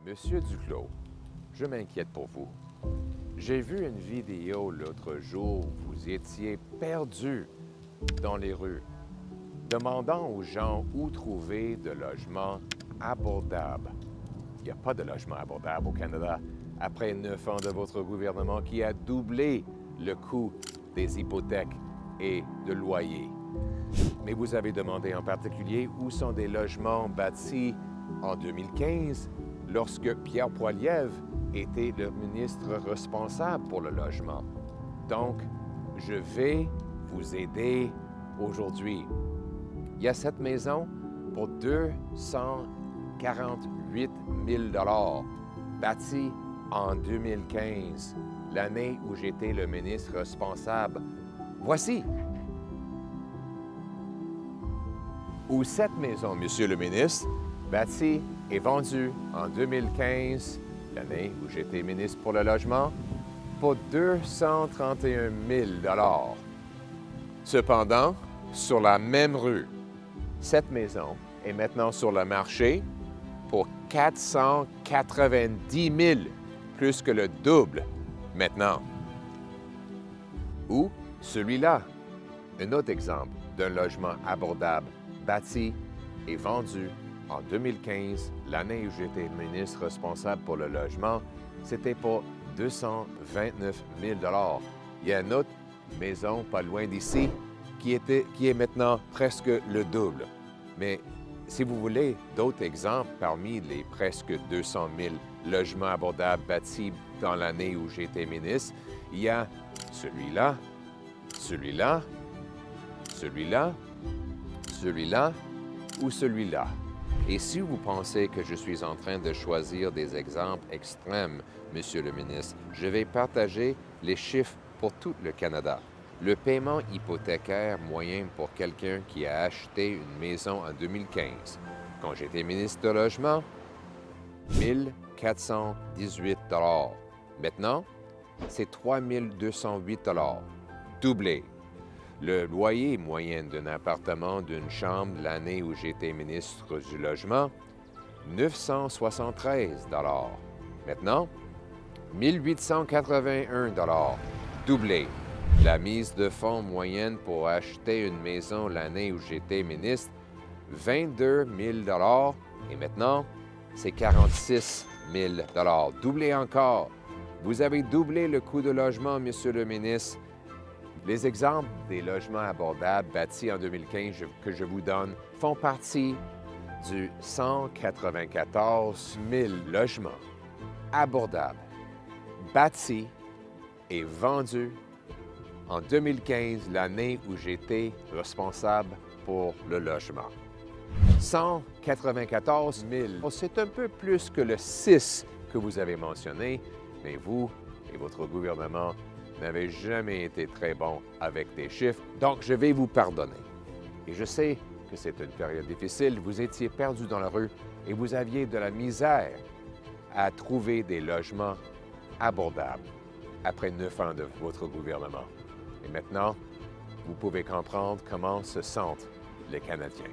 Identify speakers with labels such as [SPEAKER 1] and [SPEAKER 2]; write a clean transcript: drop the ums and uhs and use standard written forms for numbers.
[SPEAKER 1] Monsieur Duclos, je m'inquiète pour vous. J'ai vu une vidéo l'autre jour où vous étiez perdu dans les rues, demandant aux gens où trouver de logements abordables. Il n'y a pas de logement abordable au Canada après 9 ans de votre gouvernement qui a doublé le coût des hypothèques et de loyers. Mais vous avez demandé en particulier où sont des logements bâtis en 2015 lorsque Pierre Poilievre était le ministre responsable pour le logement. Donc, je vais vous aider aujourd'hui. Il y a cette maison pour 248 000 $ bâtie en 2015, l'année où j'étais le ministre responsable. Voici. Où cette maison, Monsieur le ministre, bâtie et vendue en 2015, l'année où j'étais ministre pour le logement, pour 231 000 $. Cependant, sur la même rue, cette maison est maintenant sur le marché pour 490 000 $, plus que le double maintenant. Ou celui-là, un autre exemple d'un logement abordable bâti et vendu en 2015, l'année où j'étais ministre responsable pour le logement, c'était pour 229 000 $. Il y a une autre maison pas loin d'ici qui est maintenant presque le double. Mais si vous voulez d'autres exemples parmi les presque 200 000 logements abordables bâtis dans l'année où j'étais ministre, il y a celui-là, celui-là, celui-là, celui-là ou celui-là. Et si vous pensez que je suis en train de choisir des exemples extrêmes, Monsieur le ministre, je vais partager les chiffres pour tout le Canada. Le paiement hypothécaire moyen pour quelqu'un qui a acheté une maison en 2015, quand j'étais ministre de Logement, 1 418 $. Maintenant, c'est 3 208 $, doublé. Le loyer moyen d'un appartement d'une chambre l'année où j'étais ministre du Logement, 973 $. Maintenant, 1 881 $, doublé. La mise de fonds moyenne pour acheter une maison l'année où j'étais ministre, 22 000 $, et maintenant, c'est 46 000 $, doublé encore. Vous avez doublé le coût de logement, Monsieur le ministre. Les exemples des logements abordables bâtis en 2015 que je vous donne font partie du 194 000 logements abordables, bâtis et vendus en 2015, l'année où j'étais responsable pour le logement. 194 000, c'est un peu plus que le 6 que vous avez mentionné, mais vous et votre gouvernement n'avez jamais été très bon avec des chiffres, donc je vais vous pardonner. Et je sais que c'est une période difficile, vous étiez perdu dans la rue et vous aviez de la misère à trouver des logements abordables après 9 ans de votre gouvernement. Et maintenant, vous pouvez comprendre comment se sentent les Canadiens.